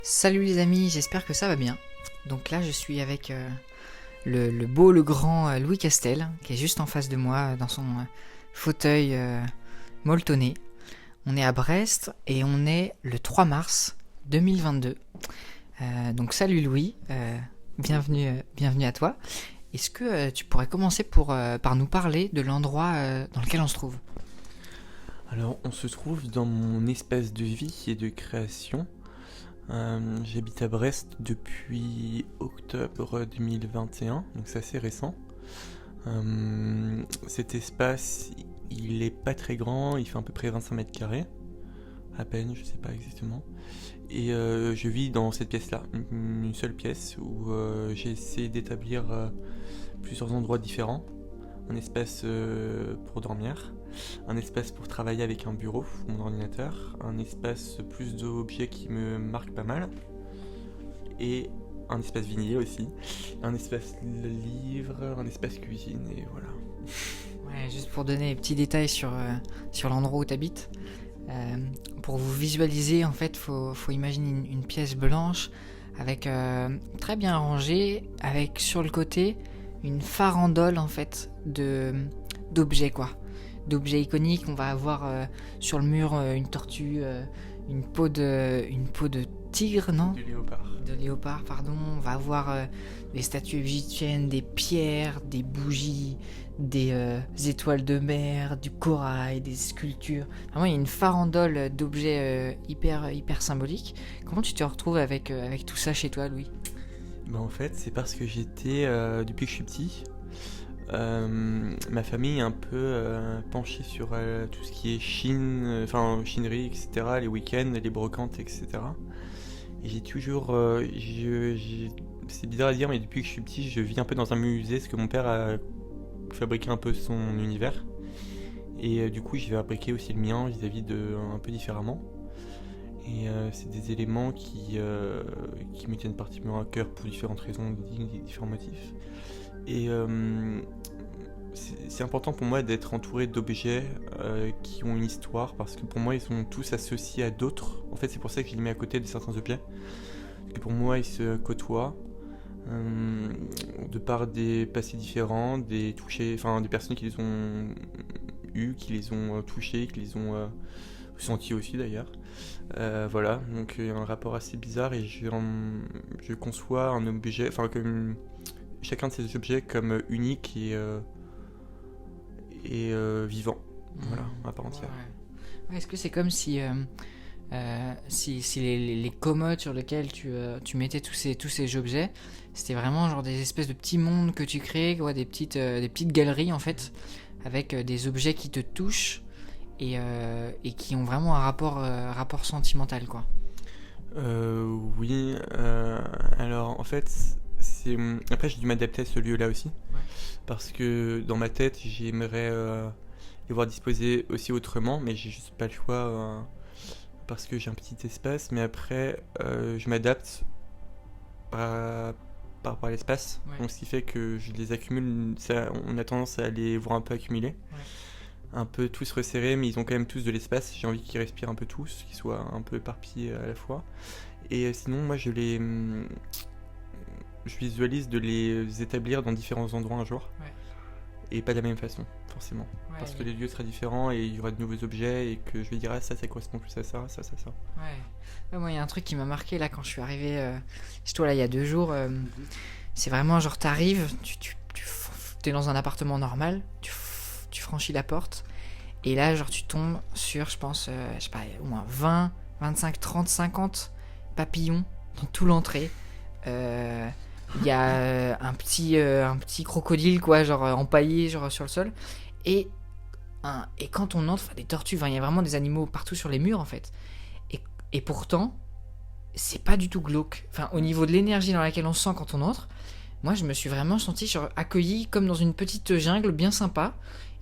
Salut les amis, j'espère que ça va bien. Donc là, je suis avec le beau, le grand Louis Castel, qui est juste en face de moi dans son fauteuil molletonné. On est à Brest et on est le 3 mars 2022. Donc salut Louis, bienvenue à toi. Est-ce que tu pourrais commencer par nous parler de l'endroit dans lequel on se trouve? Alors, on se trouve dans mon espace de vie et de création. J'habite à Brest depuis octobre 2021, donc c'est assez récent. Cet espace, il est pas très grand, il fait à peu près 25 mètres carrés, à peine, je sais pas exactement. Et je vis dans cette pièce-là, une seule pièce où j'ai essayé d'établir plusieurs endroits différents. Un espace pour dormir, un espace pour travailler avec un bureau, mon ordinateur, un espace plus d'objets qui me marquent pas mal, et un espace vinyle aussi, un espace livre, un espace cuisine, et voilà. Ouais, juste pour donner des petits détails sur l'endroit où tu habites. Pour vous visualiser, en fait, faut imaginer une pièce blanche avec très bien rangée, avec sur le côté une farandole en fait d'objets quoi, d'objets iconiques. On va avoir sur le mur une tortue, une peau de tigre, non? Du léopard. De léopard, pardon. On va avoir des statues égyptiennes, des pierres, des bougies, des étoiles de mer, du corail, des sculptures. Vraiment, il y a une farandole d'objets hyper symboliques. Comment tu te retrouves avec tout ça chez toi, Louis? En fait, c'est parce que j'étais, depuis que je suis petit, ma famille est un peu penchée sur tout ce qui est Chine, chinerie, etc., les week-ends, les brocantes, etc. Et j'ai toujours. C'est bizarre à dire, mais depuis que je suis petit, je vis un peu dans un musée, parce que mon père a fabriqué un peu son univers. Et du coup, je vais fabriquer aussi le mien vis-à-vis de un peu différemment. Et c'est des éléments qui me tiennent particulièrement à cœur pour différentes raisons, différents motifs. Et c'est important pour moi d'être entouré d'objets qui ont une histoire, parce que pour moi ils sont tous associés à d'autres. En fait, c'est pour ça que je les mets à côté de certains objets. Parce que pour moi ils se côtoient de par des passés différents, des touchés, des personnes qui les ont eus, qui les ont touchés, qui les ont ressentis aussi d'ailleurs. Voilà, donc il y a un rapport assez bizarre et je conçois un objet, comme chacun de ces objets comme unique et vivant, voilà, à part entière. Ouais. Ouais, est-ce que c'est comme si les commodes sur lesquelles tu mettais tous ces objets, c'était vraiment genre des espèces de petits mondes que tu créais, quoi, des petites galeries en fait, avec des objets qui te touchent et qui ont vraiment un rapport sentimental, quoi. Oui, alors en fait, après j'ai dû m'adapter à ce lieu-là aussi, Ouais. parce que dans ma tête j'aimerais les voir disposés aussi autrement, mais j'ai juste pas le choix parce que j'ai un petit espace, mais après je m'adapte par rapport à l'espace, Ouais. donc ce qui fait que je les accumule, on a tendance à les voir un peu accumulés, Ouais. un peu tous resserrés, mais ils ont quand même tous de l'espace, j'ai envie qu'ils respirent un peu tous, qu'ils soient un peu éparpillés à la fois. Et sinon, moi, je visualise de les établir dans différents endroits un jour, Ouais. et pas de la même façon, forcément. Ouais, Parce que oui. les lieux seraient différents et il y aura de nouveaux objets et que je vais dire, ah, ça correspond plus à ça, ça, ça, ça. Ouais. Ouais, moi, il y a un truc qui m'a marqué là quand je suis arrivé chez toi là il y a 2 jours. C'est vraiment genre t'arrives, t'es dans un appartement normal, tu franchis la porte et là genre tu tombes sur, je pense, je sais pas, au moins 20, 25, 30, 50 papillons dans tout l'entrée. Euh, Il y a un petit crocodile quoi, genre empaillé genre sur le sol et et quand on entre, enfin, des tortues, enfin, il y a vraiment des animaux partout sur les murs en fait. Et, et pourtant, c'est pas du tout glauque. Enfin, au niveau de l'énergie dans laquelle on se sent quand on entre, moi je me suis vraiment senti genre, accueilli comme dans une petite jungle bien sympa.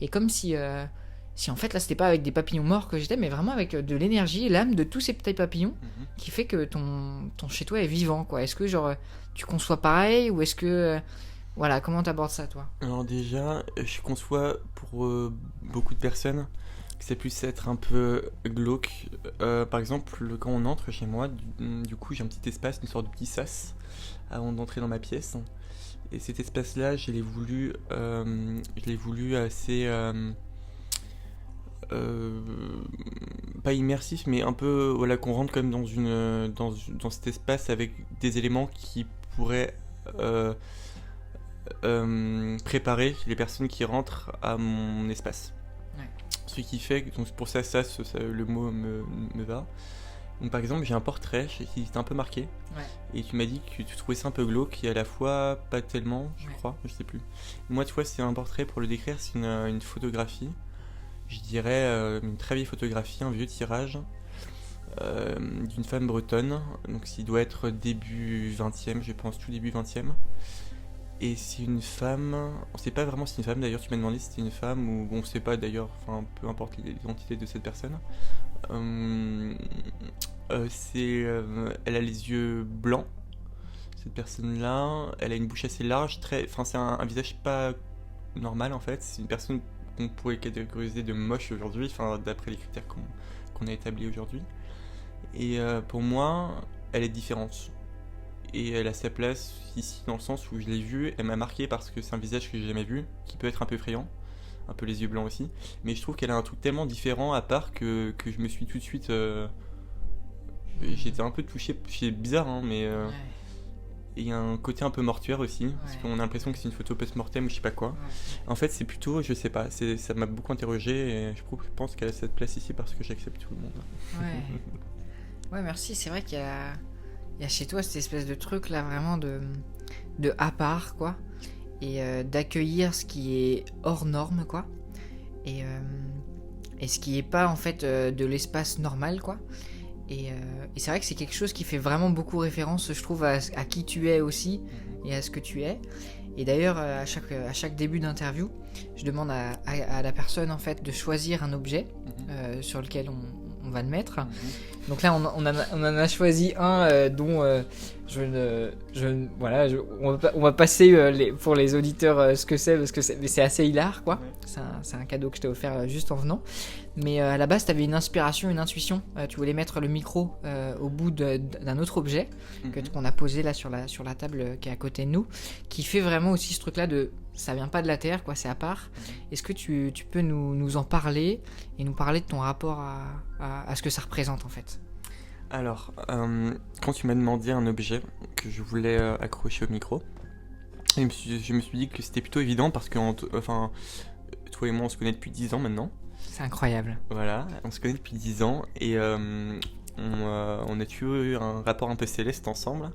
Et comme si en fait là c'était pas avec des papillons morts que j'étais, mais vraiment avec de l'énergie et l'âme de tous ces petits papillons qui fait que ton chez toi est vivant quoi. Est-ce que genre tu conçois pareil ou est-ce que. Voilà, comment t'abordes ça toi? Alors déjà, je conçois pour beaucoup de personnes que ça puisse être un peu glauque. Par exemple, quand on entre chez moi, du coup, j'ai un petit espace, une sorte de petit sas, avant d'entrer dans ma pièce. Et cet espace-là, je l'ai voulu assez... pas immersif, mais un peu, voilà, qu'on rentre quand même dans cet espace avec des éléments qui pourraient préparer les personnes qui rentrent à mon espace. Ouais. Ce qui fait que, donc pour ça, le mot me va. Donc par exemple, j'ai un portrait qui est un peu marqué, Ouais. et tu m'as dit que tu trouvais ça un peu glauque, et à la fois pas tellement, je Ouais. crois, je sais plus. Moi, tu vois, c'est un portrait, pour le décrire, c'est une photographie, je dirais une très vieille photographie, un vieux tirage, d'une femme bretonne, donc il doit être début 20e, je pense, tout début 20e. Et c'est une femme, on sait pas vraiment si c'est une femme, d'ailleurs tu m'as demandé si c'était une femme, ou on sait pas d'ailleurs, enfin peu importe l'identité de cette personne. Elle a les yeux blancs, cette personne-là, elle a une bouche assez large, enfin c'est un visage pas normal en fait, c'est une personne qu'on pourrait catégoriser de moche aujourd'hui, enfin d'après les critères qu'on a établis aujourd'hui. Et pour moi, elle est différente. Et elle a sa place ici dans le sens où je l'ai vue, elle m'a marqué parce que c'est un visage que j'ai jamais vu, qui peut être un peu effrayant, un peu les yeux blancs aussi, mais je trouve qu'elle a un truc tellement différent à part que je me suis tout de suite... j'étais un peu touché, c'est bizarre hein, mais... Ouais. Et il y a un côté un peu mortuaire aussi, parce Ouais. qu'on a l'impression que c'est une photo post-mortem ou je sais pas quoi. Ouais. En fait c'est plutôt, je sais pas, ça m'a beaucoup interrogé et je pense qu'elle a cette place ici parce que j'accepte tout le monde. Ouais. Ouais, merci. C'est vrai il y a chez toi cette espèce de truc là, vraiment de à part, quoi. Et d'accueillir ce qui est hors norme, quoi. Et ce qui est pas, en fait, de l'espace normal, quoi. Et c'est vrai que c'est quelque chose qui fait vraiment beaucoup référence, je trouve, à qui tu es aussi et à ce que tu es. Et d'ailleurs, à chaque début d'interview, je demande à la personne, en fait, de choisir un objet sur lequel on va le mettre. Donc là, on en a choisi un dont on va passer pour les auditeurs ce que c'est, parce que mais c'est assez hilar, quoi. Ouais. C'est un cadeau que je t'ai offert juste en venant. Mais à la base, tu avais une inspiration, une intuition. Tu voulais mettre le micro au bout d'un autre objet qu'on a posé là sur la table qui est à côté de nous, qui fait vraiment aussi ce truc-là de... Ça vient pas de la Terre, quoi, c'est à part. Est-ce que tu peux nous en parler et nous parler de ton rapport à ce que ça représente, en fait? Alors, quand tu m'as demandé un objet que je voulais accrocher au micro, je me suis dit que c'était plutôt évident parce que toi et moi on se connaît depuis 10 ans maintenant. C'est incroyable. Voilà, on se connaît depuis 10 ans et on a toujours eu un rapport un peu céleste ensemble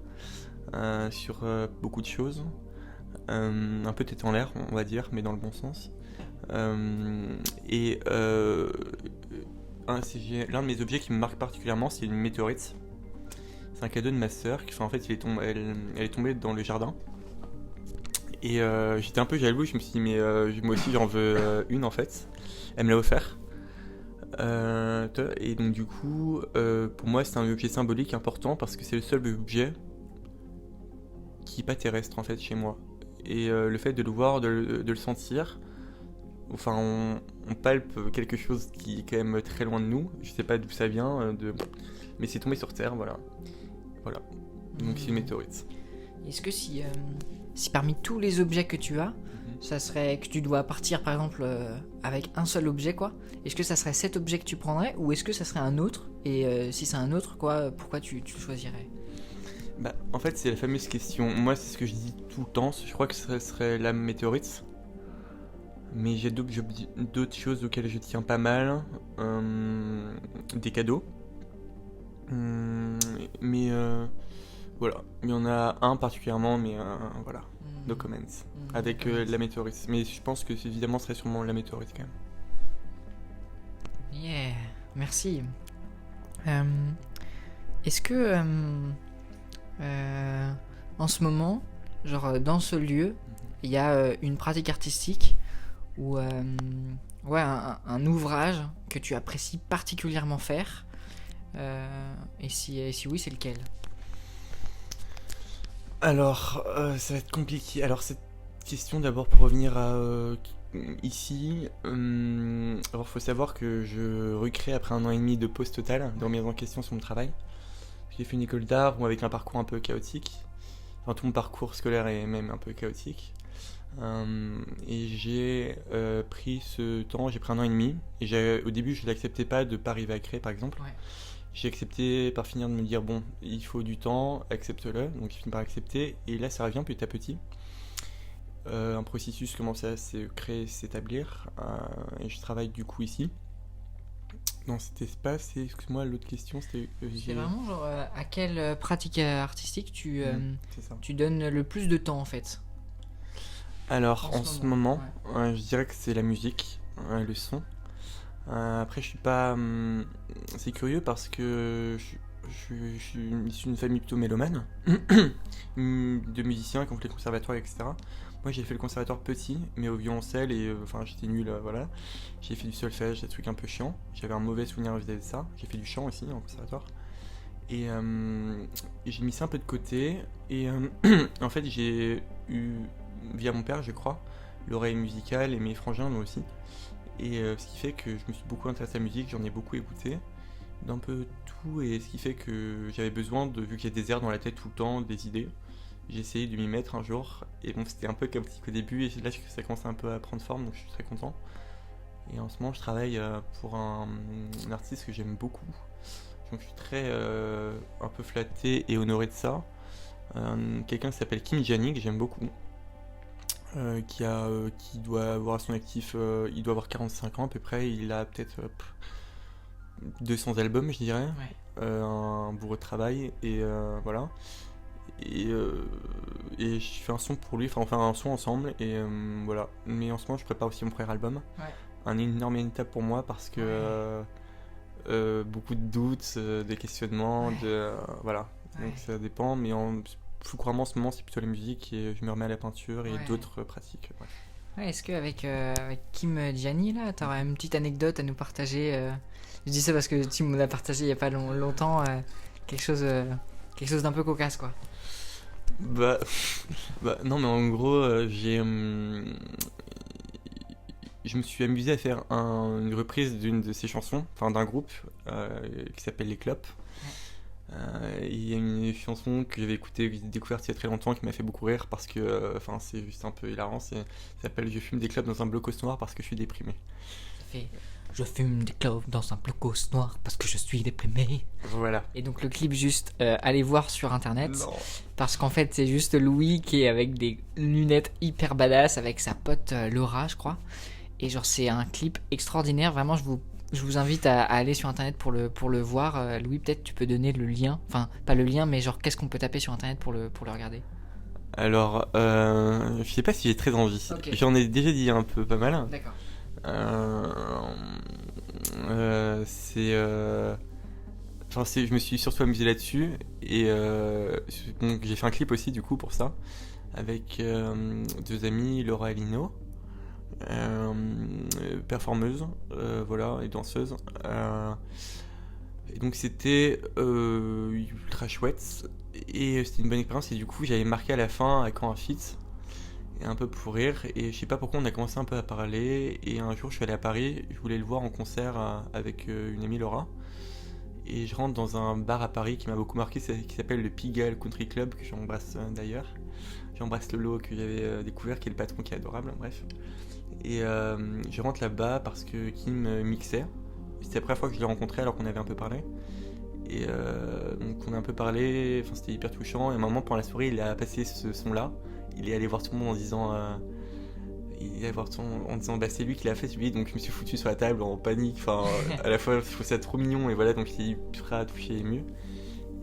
sur beaucoup de choses. Un peu tête en l'air, on va dire, mais dans le bon sens. L'un de mes objets qui me marque particulièrement, c'est une météorite. C'est un cadeau de ma sœur qui, en fait, elle est tombée dans le jardin. Et j'étais un peu jaloux, je me suis dit, mais moi aussi j'en veux une en fait. Elle me l'a offert. Et donc, du coup, pour moi, c'est un objet symbolique important parce que c'est le seul objet qui n'est pas terrestre en fait chez moi. Et le fait de le voir, de le sentir, enfin on palpe quelque chose qui est quand même très loin de nous. Je sais pas d'où ça vient, mais c'est tombé sur Terre, voilà. Donc c'est une météorite. Est-ce que si parmi tous les objets que tu as, ça serait que tu dois partir par exemple avec un seul objet, quoi, est-ce que ça serait cet objet que tu prendrais ou est-ce que ça serait un autre? Et si c'est un autre, quoi, pourquoi tu le choisirais? Bah, en fait, c'est la fameuse question. Moi, c'est ce que je dis tout le temps. Je crois que ce serait la météorite. Mais j'ai d'autres choses auxquelles je tiens pas mal. Des cadeaux. Mais voilà. Il y en a un particulièrement, mais voilà. No comments. Avec la météorite. Mais je pense que évidemment, ce serait sûrement la météorite quand même. Yeah, merci. Est-ce que en ce moment, genre dans ce lieu, il y a une pratique artistique ou un ouvrage que tu apprécies particulièrement faire, et si oui, c'est lequel? Alors, ça va être compliqué. Alors, question d'abord pour revenir à ici. Alors, faut savoir que je recrée après 1 an et demi de pause totale de remise en question sur mon travail. J'ai fait une école d'art avec un parcours un peu chaotique. Enfin, tout mon parcours scolaire est même un peu chaotique. Et j'ai pris ce temps, j'ai pris 1 an et demi. Et au début, je l'acceptais pas de pas arriver à créer, par exemple. Ouais. J'ai accepté par finir de me dire, bon, il faut du temps, accepte-le. Donc, j'ai fini par accepter. Et là, ça revient petit à petit. Un processus commence à se créer, s'établir. Et je travaille du coup ici, dans cet espace. Et excuse-moi, l'autre question, c'était... C'est vraiment genre à quelle pratique artistique c'est ça. tu donnes le plus de temps en fait? Alors, en ce moment, ouais. je dirais que c'est la musique, le son. Après, je suis pas... c'est curieux parce que je suis issu d'une famille plutôt mélomane, de musiciens qui ont fait le conservatoire, etc. Moi, j'ai fait le conservatoire petit, mais au violoncelle, et enfin, j'étais nul, voilà. J'ai fait du solfège, des trucs un peu chiants. J'avais un mauvais souvenir vis-à-vis de ça. J'ai fait du chant aussi en conservatoire. Et j'ai mis ça un peu de côté. Et en fait, j'ai eu, via mon père, je crois, l'oreille musicale, et mes frangins l'ont aussi. Et ce qui fait que je me suis beaucoup intéressé à la musique, j'en ai beaucoup écouté, d'un peu tout, et ce qui fait que j'avais besoin de, vu qu'il y a des airs dans la tête tout le temps, des idées, j'ai essayé de m'y mettre un jour, et bon, c'était un peu chaotique au début, et là ça commence un peu à prendre forme, donc je suis très content. Et en ce moment, je travaille pour un artiste que j'aime beaucoup, donc je suis très un peu flatté et honoré de ça. Quelqu'un qui s'appelle Kim Jani, que j'aime beaucoup. Qui doit avoir à son actif, il doit avoir 45 ans à peu près, il a peut-être 200 albums, je dirais, Ouais. un bourreau de travail, et voilà. Et je fais un son pour lui, enfin on fait un son ensemble, et voilà. Mais en ce moment, je prépare aussi mon premier album, Ouais. un énorme étape pour moi parce que beaucoup de doutes, des questionnements, Ouais. voilà. Ouais. Donc ça dépend, mais plus couramment en ce moment, c'est plutôt la musique et je me remets à la peinture et Ouais. d'autres pratiques. Ouais. Ouais, est-ce qu'avec avec Kim Gianni, là, t'aurais une petite anecdote à nous partager Je dis ça parce que Tim me l'a partagé il y a pas longtemps, quelque chose d'un peu cocasse, quoi. Bah, non, mais en gros, je me suis amusé à faire une reprise d'une de ses chansons, enfin d'un groupe qui s'appelle Les Clopes. Il y a une chanson que j'avais écoutée, que j'ai découverte il y a très longtemps, qui m'a fait beaucoup rire parce que, c'est juste un peu hilarant. Ça s'appelle Je fume des clopes dans un blocos noir parce que je suis déprimé. Ça fait Je fume des clopes dans un blocos noir parce que je suis déprimé. Voilà. Et donc le clip, juste allez voir sur internet. Non. Parce qu'en fait, c'est juste Louis qui est avec des lunettes hyper badass avec sa pote Laura, je crois. Et genre, c'est un clip extraordinaire. Vraiment, je vous invite à aller sur internet pour le voir. Louis, peut-être tu peux donner le lien. Enfin, pas le lien, mais genre, qu'est-ce qu'on peut taper sur internet pour le regarder? Alors, je sais pas si j'ai très envie. Ok. J'en ai déjà dit un peu pas mal. D'accord. Je me suis surtout amusé là-dessus et donc j'ai fait un clip aussi du coup pour ça avec deux amis, Laura et Lino, performeuse, voilà, et danseuse. Et donc c'était ultra chouette et c'était une bonne expérience et du coup j'avais marqué à la fin à quand un feat et un peu pour rire et je sais pas pourquoi on a commencé un peu à parler et un jour je suis allé à Paris, je voulais le voir en concert avec une amie Laura et je rentre dans un bar à Paris qui m'a beaucoup marqué qui s'appelle le Pigalle Country Club que j'embrasse d'ailleurs. J'embrasse Lolo que j'avais découvert qui est le patron qui est adorable, bref. Et je rentre là-bas parce que Kim mixait. C'était la première fois que je l'ai rencontré alors qu'on avait un peu parlé. Et donc on a un peu parlé, enfin c'était hyper touchant. Et à un moment pendant la soirée il a passé ce son-là. Il est allé voir tout le monde en disant bah c'est lui qui l'a fait celui, donc je me suis foutu sur la table en panique. Enfin à la fois je trouve ça trop mignon et voilà donc j'étais ultra touché et ému.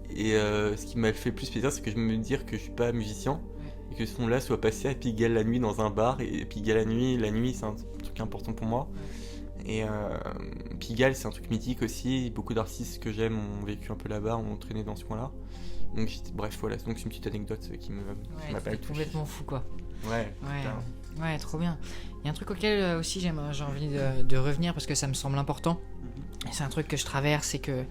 Et ce qui m'a fait le plus plaisir c'est que je me dire que je suis pas musicien et que ce son-là soit passé à Pigalle la nuit dans un bar et Pigalle la nuit c'est un truc important pour moi. Et Pigalle c'est un truc mythique aussi, beaucoup d'artistes que j'aime ont vécu un peu là-bas, ont traîné dans ce coin-là. Donc bref voilà, donc c'est une petite anecdote qui m'a pas touché. Complètement fou quoi. Ouais. Ouais, trop bien. Il y a un truc auquel aussi j'ai envie de revenir parce que ça me semble important. Et c'est un truc que je traverse, c'est que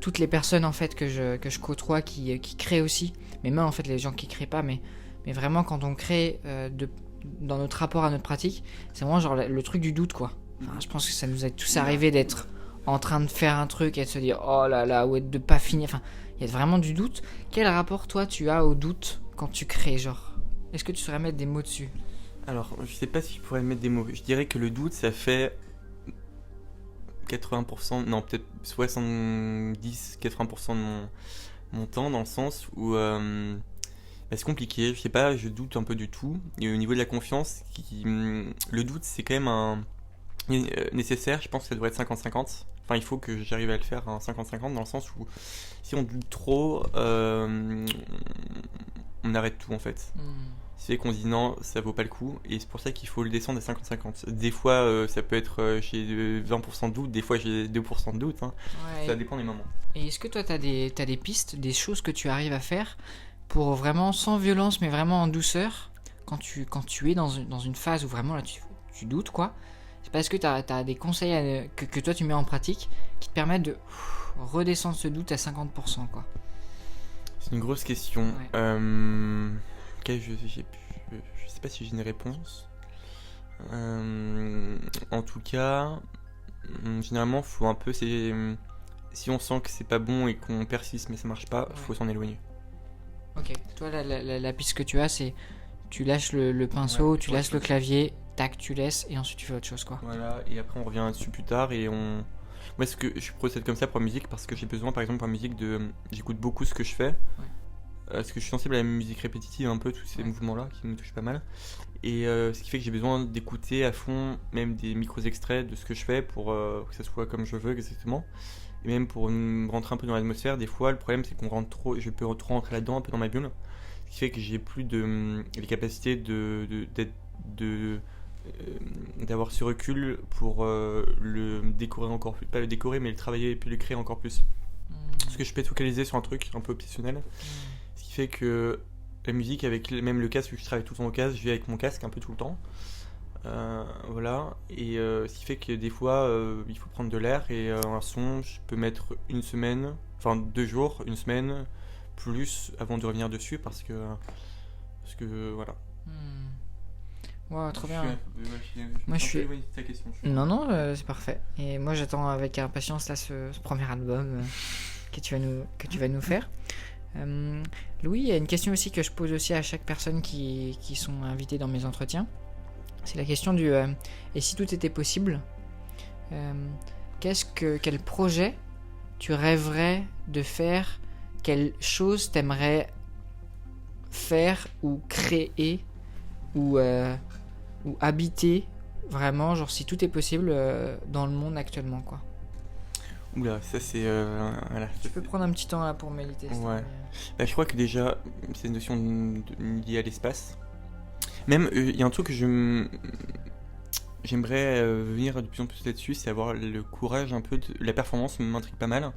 toutes les personnes en fait que je côtoie qui créent aussi, mais même en fait les gens qui créent pas, mais vraiment quand on crée dans notre rapport à notre pratique, c'est vraiment genre le truc du doute, quoi. Enfin, je pense que ça nous est tous arrivé d'être en train de faire un truc et de se dire oh là là, ou de pas finir. Enfin, il y a vraiment du doute. Quel rapport, toi, tu as au doute quand tu crées, genre? Est-ce que tu saurais mettre des mots dessus? Alors, je sais pas si je pourrais mettre des mots. Je dirais que le doute, ça fait 80%, non, peut-être 70-80% de mon temps, dans le sens où c'est compliqué. Je sais pas, je doute un peu du tout. Et au niveau de la confiance, le doute, c'est quand même nécessaire. Je pense que ça devrait être 50-50. Enfin, il faut que j'arrive à le faire, 50-50, dans le sens où si on doute trop, on arrête tout en fait. C'est qu'on se dit non, ça vaut pas le coup, et c'est pour ça qu'il faut le descendre à 50-50. Des fois, ça peut être j'ai 20% de doute, des fois j'ai 2% de doute, hein. Ouais. Ça dépend des moments. Et est-ce que toi, t'as des pistes, des choses que tu arrives à faire pour vraiment, sans violence, mais vraiment en douceur, quand tu es dans une phase où vraiment là tu doutes, quoi? C'est parce que t'as des conseils que toi tu mets en pratique qui te permettent de redescendre ce doute à 50%, quoi. C'est une grosse question. Ouais. Je sais pas si j'ai une réponse. En tout cas, généralement, faut un peu. Si on sent que c'est pas bon et qu'on persiste mais ça marche pas, faut s'en éloigner. Ok. Toi, la piste que tu as, c'est tu lâches le pinceau, tu lâches le clavier, tac, tu laisses et ensuite tu fais autre chose, quoi. Voilà, et après on revient dessus plus tard et on. Moi, je procède comme ça pour la musique parce que j'ai besoin, par exemple, pour la musique, j'écoute beaucoup ce que je fais. Ouais. Parce que je suis sensible à la musique répétitive, un peu tous ces mouvements-là qui me touchent pas mal. Et ce qui fait que j'ai besoin d'écouter à fond, même des micros extraits de ce que je fais pour que ça soit comme je veux exactement. Et même pour me rentrer un peu dans l'atmosphère. Des fois, le problème c'est qu'on rentre trop, je peux trop rentrer là-dedans, un peu dans ma bulle. Ce qui fait que j'ai plus les capacités d'avoir ce recul pour le décorer encore plus. Pas le décorer, mais le travailler et puis le créer encore plus. Parce que je peux être focalisé sur un truc un peu obsessionnel. Ce qui fait que la musique, avec même le casque, je travaille tout le temps au casque, je vis avec mon casque un peu tout le temps. Voilà. Et ce qui fait que des fois, il faut prendre de l'air et un son, je peux mettre une semaine, enfin 2 jours, une semaine, plus avant de revenir dessus parce que voilà. Ouais, trop bien. Moi, je suis éloigné de ta question. Non, c'est parfait. Et moi, j'attends avec impatience là ce premier album que tu vas nous faire. Louis, il y a une question aussi que je pose aussi à chaque personne qui sont invités dans mes entretiens. C'est la question du et si tout était possible, quel projet tu rêverais de faire, quelle chose t'aimerais faire ou créer ou habiter vraiment, genre si tout est possible dans le monde actuellement, quoi. Oula, ça c'est voilà. Tu peux prendre un petit temps là pour méditer. Ouais. Bah, je crois que déjà c'est une notion liée à l'espace. Même il y a un truc que j'aimerais venir de plus en plus là-dessus, c'est avoir le courage un peu la performance m'intrigue pas mal.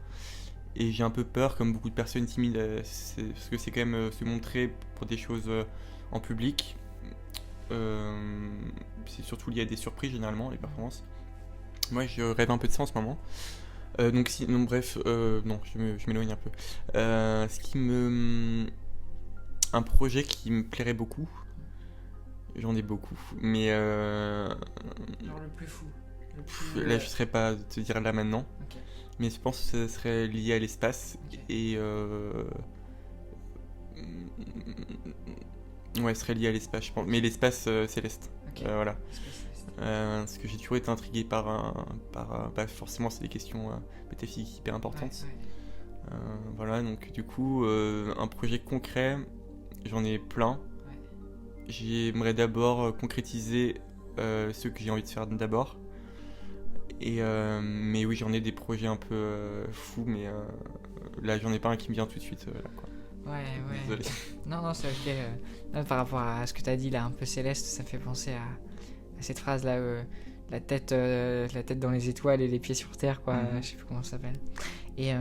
Et j'ai un peu peur, comme beaucoup de personnes timides, parce que c'est quand même se montrer pour des choses en public. C'est surtout lié à des surprises généralement, les performances. Moi je rêve un peu de ça en ce moment. Non, je m'éloigne un peu. Un projet qui me plairait beaucoup. J'en ai beaucoup, mais genre le plus fou. Là je serais pas te dire là maintenant. Okay. Mais je pense que ça serait lié à l'espace. Okay. Et ouais, ce serait lié à l'espace, je pense. Mais l'espace céleste. Okay. Voilà. Parce que j'ai toujours été intrigué par pas forcément c'est des questions métaphysiques hyper importantes. Ouais. Voilà, donc du coup, un projet concret, j'en ai plein. Ouais. J'aimerais d'abord concrétiser ce que j'ai envie de faire d'abord. Mais oui, j'en ai des projets un peu fous, mais là j'en ai pas un qui me vient tout de suite. Là, quoi. Ouais. Désolé. Non, c'est ok. Par rapport à ce que t'as dit là, un peu céleste, ça fait penser à cette phrase là, la tête dans les étoiles et les pieds sur terre, quoi. Je sais plus comment ça s'appelle. Et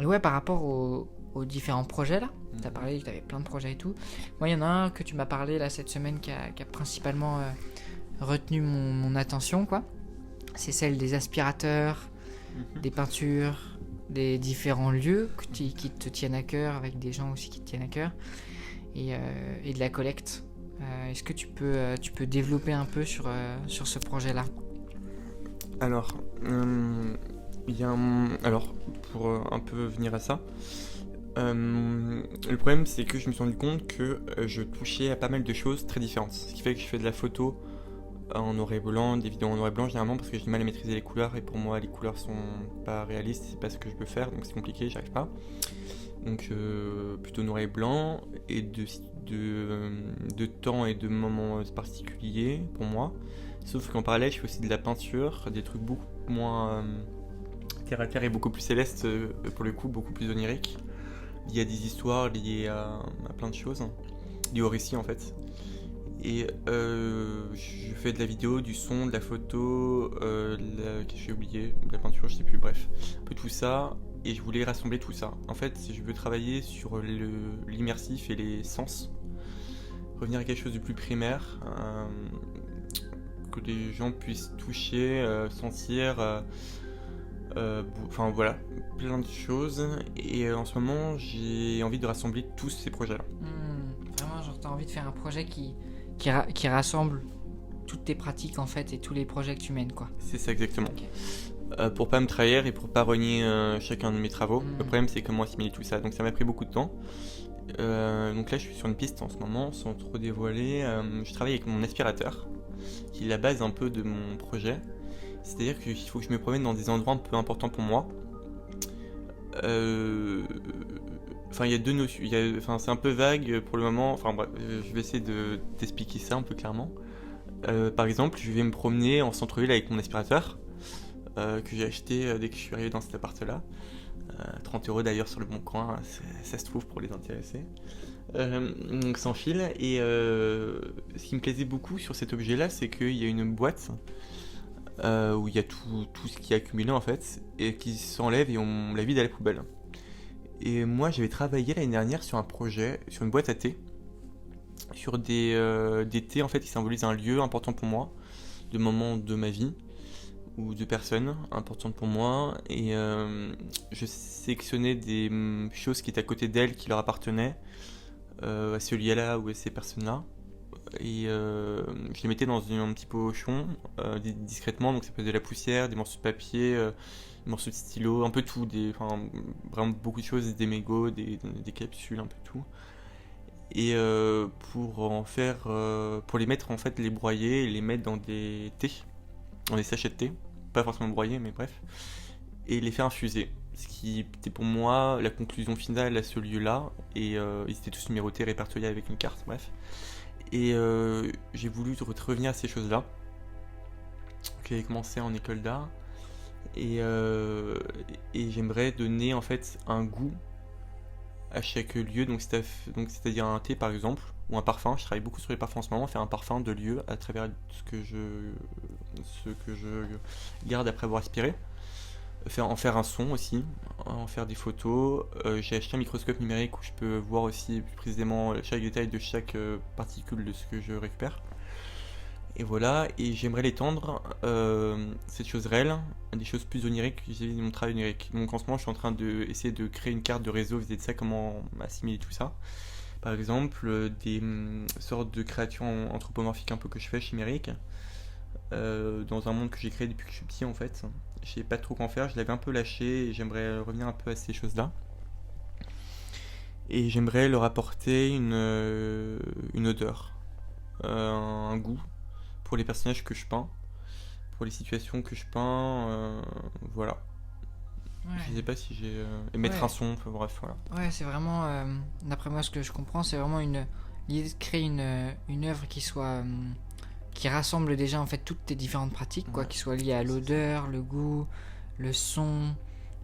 ouais, par rapport aux différents projets là, t'as parlé que t'avais plein de projets et tout. Moi, il y en a un que tu m'as parlé là cette semaine qui a principalement retenu mon attention, quoi. C'est celle des aspirateurs, des peintures, des différents lieux qui te tiennent à cœur, avec des gens aussi qui te tiennent à cœur, et de la collecte Est-ce que tu peux développer un peu sur ce projet-là? Alors, il y a alors, pour un peu venir à ça, le problème c'est que je me suis rendu compte que je touchais à pas mal de choses très différentes. Ce qui fait que je fais de la photo en noir et blanc, des vidéos en noir et blanc généralement parce que j'ai du mal à maîtriser les couleurs et pour moi les couleurs sont pas réalistes, c'est pas ce que je peux faire donc c'est compliqué, j'arrive pas. Donc plutôt noir et blanc et de temps et de moments particuliers pour moi. Sauf qu'en parallèle je fais aussi de la peinture, des trucs beaucoup moins terre à terre et beaucoup plus célestes pour le coup, beaucoup plus oniriques, liés à des histoires, liées à plein de choses, liées au récit en fait. Et je fais de la vidéo, du son, de la photo, qu'est-ce que j'ai oublié, de la peinture, je sais plus, bref, un peu tout ça. Et je voulais rassembler tout ça. En fait, je veux travailler sur l'immersif et les sens, revenir à quelque chose de plus primaire, que les gens puissent toucher, sentir, enfin voilà, plein de choses. Et en ce moment, j'ai envie de rassembler tous ces projets-là. Vraiment, genre, t'as envie de faire un projet qui rassemble toutes tes pratiques en fait et tous les projets que tu mènes, quoi. C'est ça exactement. Ok. Pour pas me trahir et pour pas renier chacun de mes travaux. Le problème c'est comment assimiler tout ça, donc ça m'a pris beaucoup de temps. Donc là je suis sur une piste en ce moment sans trop dévoiler. Je travaille avec mon aspirateur qui est la base un peu de mon projet. C'est-à-dire qu'il faut que je me promène dans des endroits un peu importants pour moi. Enfin il y a deux notions, enfin c'est un peu vague pour le moment, enfin bref, je vais essayer d'expliquer ça un peu clairement. Par exemple je vais me promener en centre-ville avec mon aspirateur. Que j'ai acheté dès que je suis arrivé dans cet appart-là. 30 € d'ailleurs sur le bon coin, ça se trouve pour les intéressés. Donc sans fil. Et ce qui me plaisait beaucoup sur cet objet-là, c'est qu'il y a une boîte où il y a tout ce qui est accumulé en fait, et qui s'enlève et on la vide à la poubelle. Et moi j'avais travaillé l'année dernière sur un projet, sur une boîte à thé, sur des thés en fait qui symbolisent un lieu important pour moi, de moments de ma vie ou de personnes importantes pour moi, et je sélectionnais des choses qui étaient à côté d'elles, qui leur appartenaient, à ce lieu-là ou à ces personnes-là, et je les mettais dans un petit pochon discrètement, donc ça peut être de la poussière, des morceaux de papier, des morceaux de stylo, un peu tout, vraiment beaucoup de choses, des mégots, des capsules, un peu tout. Et pour les mettre en fait, les broyer et les mettre dans des thés, dans des sachets de thé, pas forcément broyer mais bref, et les faire infuser, ce qui était pour moi la conclusion finale à ce lieu-là, et ils étaient tous numérotés, répertoriés avec une carte, bref. Et j'ai voulu revenir à ces choses-là, qui avaient commencé en école d'art, et j'aimerais donner en fait un goût à chaque lieu, donc c'est-à-dire un thé par exemple, ou un parfum. Je travaille beaucoup sur les parfums en ce moment, faire un parfum de lieu à travers ce que je garde après avoir aspiré. En faire un son aussi, en faire des photos. J'ai acheté un microscope numérique où je peux voir aussi plus précisément chaque détail de chaque particule de ce que je récupère. Et voilà, et j'aimerais l'étendre, cette chose réelle, à des choses plus oniriques vis-à-vis de mon travail onirique. Donc en ce moment, je suis en train d'essayer de créer une carte de réseau vis-à-vis de ça, comment assimiler tout ça. Par exemple, des sortes de créatures anthropomorphiques un peu que je fais chimériques, dans un monde que j'ai créé depuis que je suis petit en fait. Je sais pas trop qu'en faire, je l'avais un peu lâché et j'aimerais revenir un peu à ces choses-là. Et j'aimerais leur apporter une odeur, un goût, pour les personnages que je peins, pour les situations que je peins, voilà. Ouais. Je sais pas si j'ai... et mettre un son, enfin, bref, voilà. Ouais, c'est vraiment, d'après moi ce que je comprends, c'est vraiment l'idée de créer une œuvre qui rassemble déjà en fait toutes tes différentes pratiques, quoi, qui soient liées à l'odeur, le goût, le son,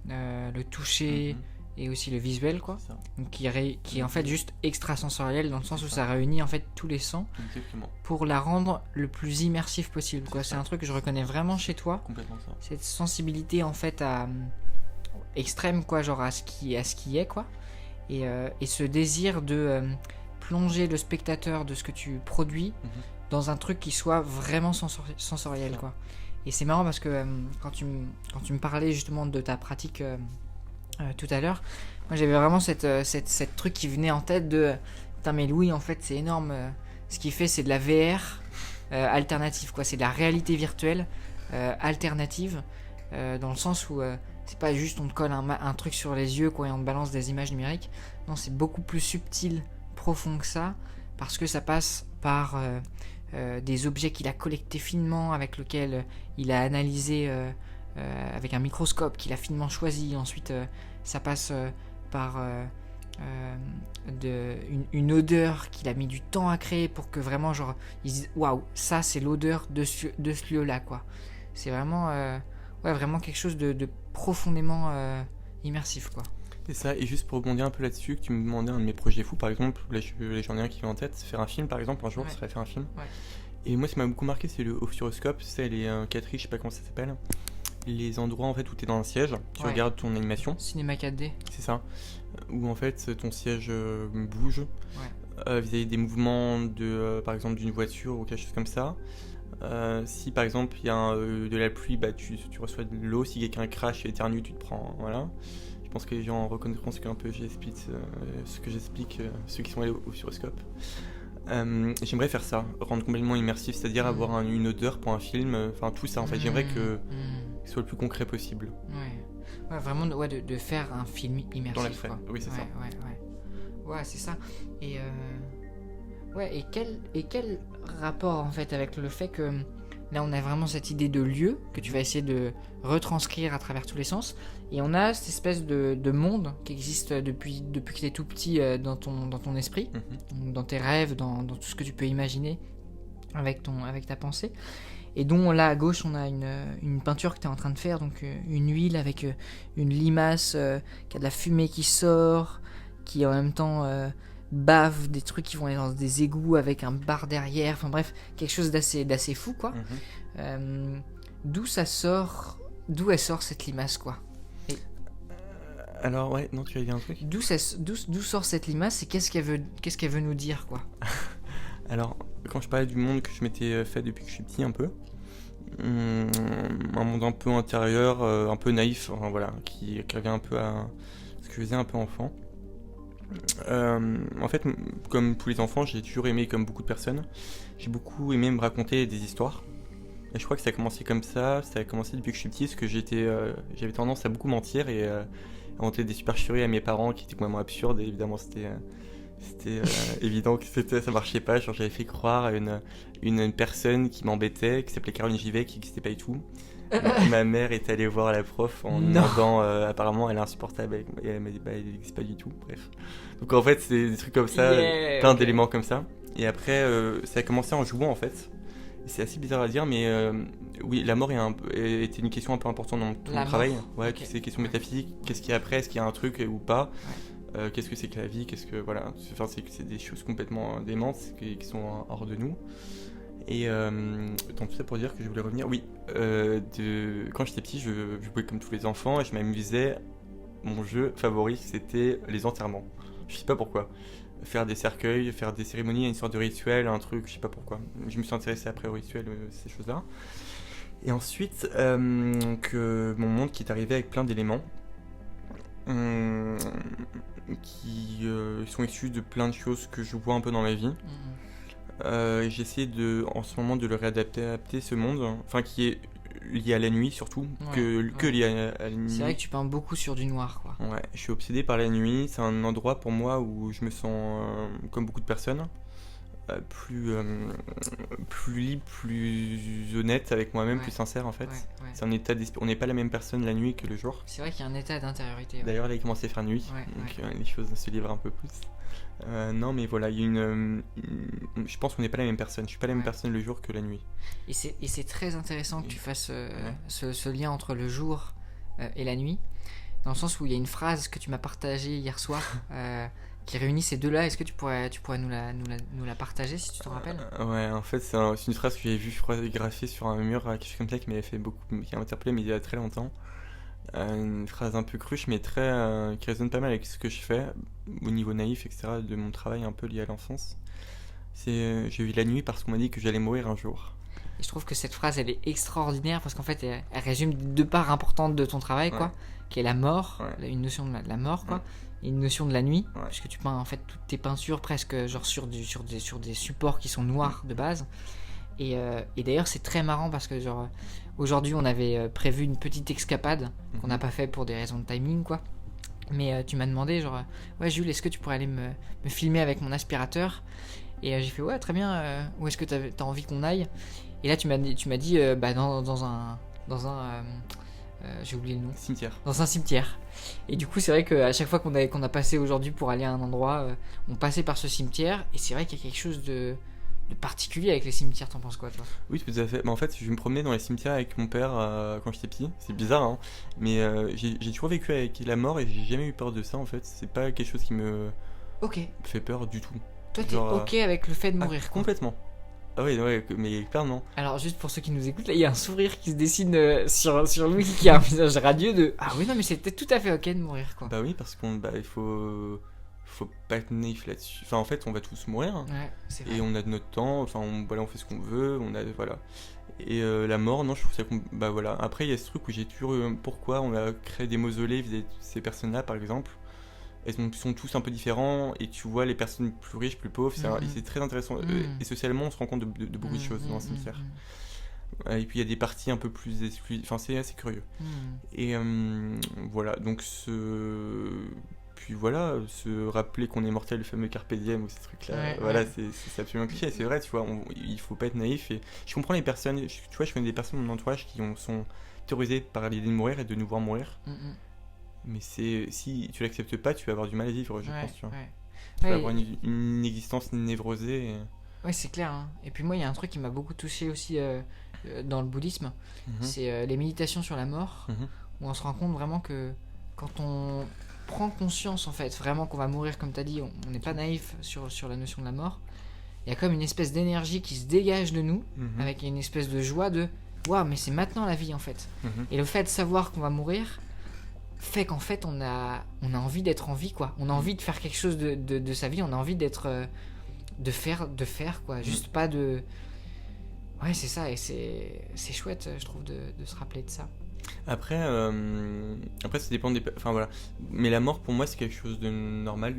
le toucher, et aussi le visuel, quoi. Donc qui est en fait juste extrasensoriel, dans le sens où ça réunit en fait tous les sens. Exactement. Pour la rendre le plus immersif possible, quoi. C'est un truc que je reconnais vraiment chez toi. Complètement ça. Cette sensibilité en fait extrême, quoi, genre à ce qui est, quoi. Et ce désir de plonger le spectateur de ce que tu produis dans un truc qui soit vraiment sensoriel, quoi. Et c'est marrant parce que quand tu me parlais justement de ta pratique tout à l'heure, moi j'avais vraiment cette truc qui venait en tête de putain, mais Louis en fait c'est énorme, ce qu'il fait, c'est de la VR alternative, quoi. C'est de la réalité virtuelle alternative, dans le sens où c'est pas juste on te colle un truc sur les yeux, quoi, et on te balance des images numériques. Non, c'est beaucoup plus subtil, profond que ça, parce que ça passe par des objets qu'il a collectés finement, avec lesquels il a analysé avec un microscope qu'il a finement choisi. Ensuite, ça passe par une odeur qu'il a mis du temps à créer pour que vraiment, genre, ils disent waouh, ça c'est l'odeur de ce lieu-là, quoi. C'est vraiment, vraiment quelque chose de profondément immersif, quoi. C'est ça, et juste pour rebondir un peu là-dessus, que tu me demandais un de mes projets fous, par exemple, là j'en ai un qui vient en tête, c'est faire un film par exemple, un jour, ça serait faire un film. Ouais. Et moi, ce qui m'a beaucoup marqué, c'est le Futuroscope, c'est les 4i, je sais pas comment ça s'appelle, les endroits en fait où tu es dans un siège, tu regardes ton animation. Cinéma 4D. C'est ça, où en fait ton siège bouge vis-à-vis des mouvements par exemple d'une voiture ou quelque chose comme ça. Si par exemple il y a de la pluie, bah, tu reçois de l'eau, si quelqu'un crache et éternue, tu te prends, voilà. Je pense que les gens reconnaîtront ce que j'explique, ceux qui sont allés au Futuroscope. J'aimerais faire ça, rendre complètement immersif, c'est-à-dire avoir une odeur pour un film, enfin tout ça en fait. J'aimerais que ce soit le plus concret possible. Ouais, vraiment de faire un film immersif. Dans la scène, oui, c'est ça. Ouais, c'est ça. Et quel rapport en fait avec le fait que là on a vraiment cette idée de lieu que tu vas essayer de retranscrire à travers tous les sens, et on a cette espèce de monde qui existe depuis que tu es tout petit dans ton esprit, dans tes rêves, dans tout ce que tu peux imaginer avec ta pensée, et dont là à gauche on a une peinture que tu es en train de faire, donc une huile avec une limace qui a de la fumée qui sort, qui en même temps bave des trucs qui vont aller dans des égouts avec un bar derrière, enfin bref, quelque chose d'assez fou, quoi. D'où elle sort cette limace, quoi. Alors ouais, non, tu as dit un truc. D'où sort cette limace et qu'est-ce qu'elle veut nous dire, quoi. Alors, quand je parlais du monde que je m'étais fait depuis que je suis petit, un peu, un monde un peu intérieur, un peu naïf, enfin, voilà, qui revient un peu à ce que je faisais un peu enfant. En fait, comme tous les enfants, j'ai toujours aimé, comme beaucoup de personnes, j'ai beaucoup aimé me raconter des histoires. Et je crois que ça a commencé comme ça a commencé depuis que je suis petit, parce que j'avais tendance à beaucoup mentir et inventer des supercheries à mes parents qui étaient complètement absurdes, et évidemment c'était évident que ça marchait pas. Genre, j'avais fait croire à une personne qui m'embêtait, qui s'appelait Caroline Givet, qui n'existait pas du tout. Ma mère est allée voir la prof en demandant, apparemment elle est insupportable, et elle m'a dit bah elle n'existe pas du tout, bref. Donc en fait c'est des trucs comme ça, plein d'éléments comme ça. Et après ça a commencé en jouant en fait. Et c'est assez bizarre à dire, mais oui, la mort était une question un peu importante dans mon travail. Ouais, okay. C'est une question métaphysique, qu'est-ce qu'il y a après, est-ce qu'il y a un truc ou pas, qu'est-ce que c'est que la vie, voilà, enfin, c'est des choses complètement démentes qui sont hors de nous. Et donc tout ça pour dire que je voulais revenir, oui, quand j'étais petit, je jouais comme tous les enfants et je m'amusais. Mon jeu favori, c'était les enterrements. Je sais pas pourquoi. Faire des cercueils, faire des cérémonies, une sorte de rituel, un truc, je sais pas pourquoi. Je me suis intéressé après au rituel, ces choses-là. Et ensuite, que mon monde qui est arrivé avec plein d'éléments qui sont issus de plein de choses que je vois un peu dans ma vie. J'ai essayé en ce moment de le réadapter ce monde, enfin qui est lié à la nuit surtout, que lié à la nuit. C'est vrai que tu peins beaucoup sur du noir, quoi. Ouais, je suis obsédé par la nuit, c'est un endroit pour moi où je me sens comme beaucoup de personnes, plus libre, plus honnête avec moi-même, plus sincère en fait. C'est un état d'esprit. On n'est pas la même personne la nuit que le jour. C'est vrai qu'il y a un état d'intériorité. D'ailleurs là il commence à faire nuit, donc les choses se livrent un peu plus. Non mais voilà, il y a je pense qu'on n'est pas la même personne. Je suis pas la même personne le jour que la nuit. Et c'est très intéressant que tu fasses ce lien entre le jour et la nuit, dans le sens où il y a une phrase que tu m'as partagée hier soir qui réunit ces deux-là. Est-ce que tu pourrais nous la partager si tu t'en rappelles? Ouais, en fait c'est une phrase que j'avais vue, je crois, graffée sur un mur, quelque chose comme ça, qui m'avait fait beaucoup, qui m'a interpellé, mais il y a très longtemps. Une phrase un peu cruche, mais qui résonne pas mal avec ce que je fais au niveau naïf, etc., de mon travail un peu lié à l'enfance. J'ai vu la nuit parce qu'on m'a dit que j'allais mourir un jour. Et je trouve que cette phrase, elle est extraordinaire parce qu'en fait, elle résume deux parts importantes de ton travail, quoi, Ouais. qui est la mort, Ouais. une notion de la mort, quoi, Ouais. et une notion de la nuit, Ouais. puisque tu peins en fait toutes tes peintures presque genre sur des supports qui sont noirs de base. Et d'ailleurs, c'est très marrant parce que genre aujourd'hui, on avait prévu une petite escapade qu'on n'a pas fait pour des raisons de timing, quoi. Mais tu m'as demandé genre ouais Jules, est-ce que tu pourrais aller me filmer avec mon aspirateur? Et j'ai fait ouais, très bien, où est-ce que t'as envie qu'on aille? Et là tu m'as dit bah dans un j'ai oublié le nom, Cimetière. dans un cimetière. Et du coup c'est vrai qu'à chaque fois qu'on a passé aujourd'hui pour aller à un endroit, on passait par ce cimetière, et c'est vrai qu'il y a quelque chose de particulier avec les cimetières. T'en penses quoi, toi? Oui, tout à fait. Mais en fait, je me promenais dans les cimetières avec mon père quand j'étais petit. C'est bizarre, hein. Mais j'ai toujours vécu avec la mort et j'ai jamais eu peur de ça, en fait. C'est pas quelque chose qui me Ok, fait peur du tout. toi t'es Genre, ok avec le fait de Ah, mourir, quoi. complètement. Ah oui, ouais, mais clairement. Alors juste pour ceux qui nous écoutent, là il y a un sourire qui se dessine sur Louis qui a un visage radieux de ah oui non mais c'était tout à fait ok de mourir, quoi. Bah oui, parce il faut pas être naïf là-dessus. Enfin, en fait, on va tous mourir. Ouais, c'est vrai. Et on a de notre temps, enfin voilà, on fait ce qu'on veut, voilà. Et la mort, non, je trouve ça bah voilà. Après, il y a ce truc où j'ai toujours pourquoi on a créé des mausolées vis-à-vis de ces personnes-là, par exemple. Sont tous un peu différents, et tu vois les personnes plus riches, plus pauvres, c'est très intéressant. Et socialement, on se rend compte de beaucoup de choses dans un cimetière. Et puis il y a des parties un peu plus exclusives, enfin c'est assez curieux. Et voilà, donc puis voilà, se rappeler qu'on est mortel, le fameux carpe diem ou ces trucs-là, Ouais, voilà, ouais. c'est absolument cliché, c'est vrai, tu vois, il faut pas être naïf, et je comprends les personnes, tu vois, je connais des personnes dans mon entourage qui sont terrorisées par l'idée de mourir et de nous voir mourir, mais si tu l'acceptes pas, tu vas avoir du mal à vivre, je pense, tu vois. Tu vas avoir une existence névrosée. Ouais, c'est clair, hein. Et puis moi, il y a un truc qui m'a beaucoup touché aussi dans le bouddhisme, c'est les méditations sur la mort, où on se rend compte vraiment que quand on prend conscience, en fait, vraiment qu'on va mourir, comme tu as dit, on n'est pas naïf sur la notion de la mort, il y a comme une espèce d'énergie qui se dégage de nous, avec une espèce de joie de waouh, mais c'est maintenant la vie, en fait. Et le fait de savoir qu'on va mourir fait qu'en fait, on a envie d'être en vie, quoi. On a envie de faire quelque chose de sa vie, on a envie d'être... de faire quoi, juste pas de... Ouais, c'est ça, et c'est chouette, je trouve, de se rappeler de ça. Après ça dépend des... Enfin voilà. Mais la mort, pour moi, c'est quelque chose de normal.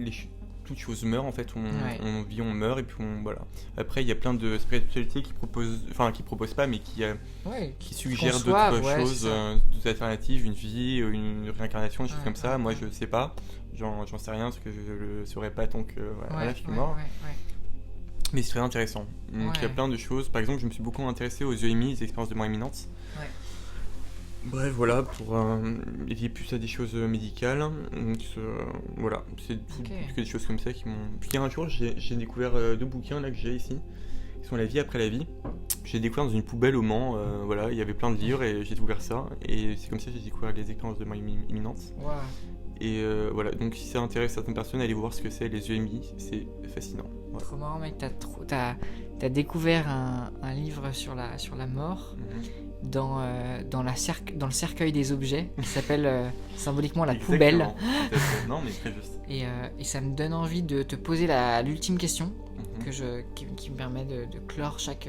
Toutes choses meurent, en fait. On vit, on meurt, et puis voilà. Après, il y a plein de spiritualités qui proposent... Enfin, qui proposent pas, mais qui suggèrent d'autres choses, d'autres alternatives, une vie, une réincarnation, des choses comme ça. Moi, je sais pas. J'en sais rien, parce que je le saurais pas tant que... Voilà, je suis mort. Mais c'est très intéressant. Donc il y a plein de choses. Par exemple, je me suis beaucoup intéressé aux EMI, les expériences de mort imminente. Bref, voilà, pour lier plus à des choses médicales. Donc voilà, c'est que des choses comme ça qui m'ont... Puis un jour, j'ai découvert 2 bouquins là que j'ai ici, qui sont La vie après la vie. J'ai découvert dans une poubelle au Mans, voilà, il y avait plein de livres et j'ai découvert ça. Et c'est comme ça que j'ai découvert les expériences de mort imminente. Et voilà, donc si ça intéresse certaines personnes, allez voir ce que c'est les EMI, c'est fascinant. Voilà. Trop marrant, mec, t'as découvert un livre sur la mort dans le cercueil des objets qui s'appelle symboliquement la poubelle. Non, mais très juste. Et ça me donne envie de te poser l'ultime question qui me permet de clore chaque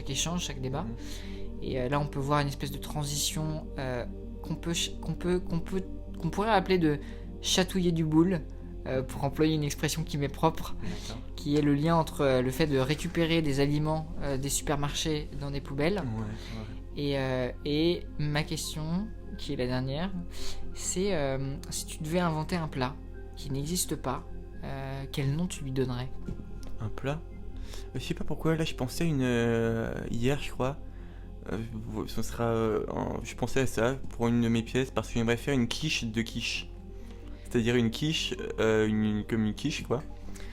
échange, chaque débat. Et là, on peut voir une espèce de transition qu'on pourrait appeler de chatouiller du boule, pour employer une expression qui m'est propre, qui est le lien entre le fait de récupérer des aliments des supermarchés dans des poubelles. Et ma question, qui est la dernière, c'est si tu devais inventer un plat qui n'existe pas, quel nom tu lui donnerais? Un plat? Je sais pas pourquoi, là je pensais à hier, je crois. Ce sera, je pensais à ça pour une de mes pièces parce que j'aimerais faire une quiche de quiche. C'est-à-dire une quiche, comme une quiche quoi.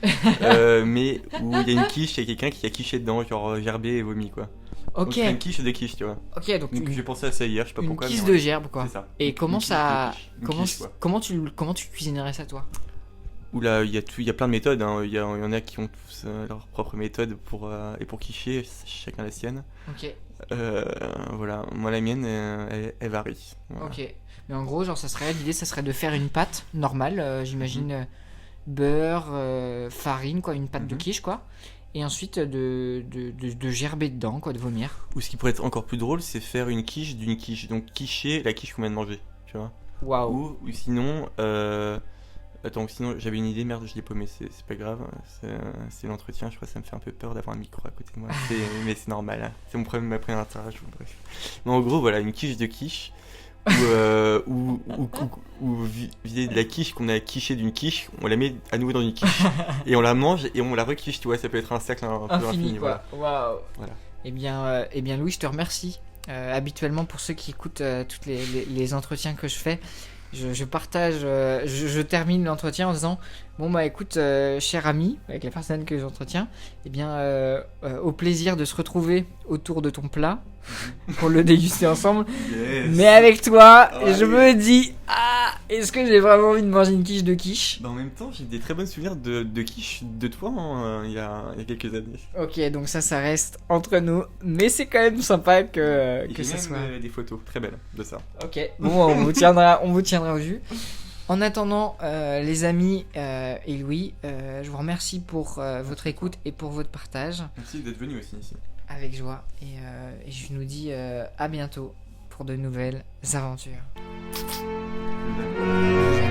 Mais où il y a une quiche, il y a quelqu'un qui a quiché dedans, genre gerbé et vomi quoi. Ok. Donc une quiche de quiche, tu vois. Ok, donc j'ai pensé à ça hier, je sais pas pourquoi. Une quiche de gerbe quoi. C'est ça. Et comment comment tu cuisinerais ça toi? Oula, il y a plein de méthodes, hein. Il y en a qui ont tous leur propre méthode pour quicher, chacun la sienne. Ok. Voilà, moi la mienne, elle varie. Voilà. Ok. Mais en gros, genre, l'idée, ça serait de faire une pâte normale, j'imagine, beurre, farine, quoi, une pâte de quiche, quoi. et ensuite de gerber dedans, quoi, de vomir. Ou ce qui pourrait être encore plus drôle, c'est faire une quiche d'une quiche. Donc quicher la quiche qu'on vient de manger, tu vois. Waouh. Ou sinon, attends, sinon j'avais une idée, merde, je l'ai paumé, c'est pas grave. C'est l'entretien, je crois que ça me fait un peu peur d'avoir un micro à côté de moi. Mais c'est normal, hein. C'est mon problème après l'interage, bref. Mais en gros, voilà, une quiche de quiche. Ou vider de la quiche qu'on a quiché d'une quiche, on la met à nouveau dans une quiche et on la mange et on la requiche, tu vois, ça peut être un cercle un peu infini, quoi. Waouh. Voilà. Eh bien, Louis, je te remercie. Habituellement, pour ceux qui écoutent tous les entretiens que je fais, je partage, je termine l'entretien en disant bon bah écoute, cher ami, avec la personne que j'entretiens, eh bien au plaisir de se retrouver autour de ton plat pour le déguster ensemble. Yes. Mais avec toi, Ouais. je me dis est-ce que j'ai vraiment envie de manger une quiche de quiche? Bah, en même temps, j'ai des très bons souvenirs de quiche de toi il y a quelques années. Ok, donc ça reste entre nous, mais c'est quand même sympa que Et j'ai ça même soit. des photos très belles de ça. Ok, bon, on vous tiendra au jus. En attendant, les amis et Louis, je vous remercie pour votre écoute et pour votre partage, Merci d'être venu aussi ici. avec joie. Et je nous dis à bientôt pour de nouvelles aventures. Merci.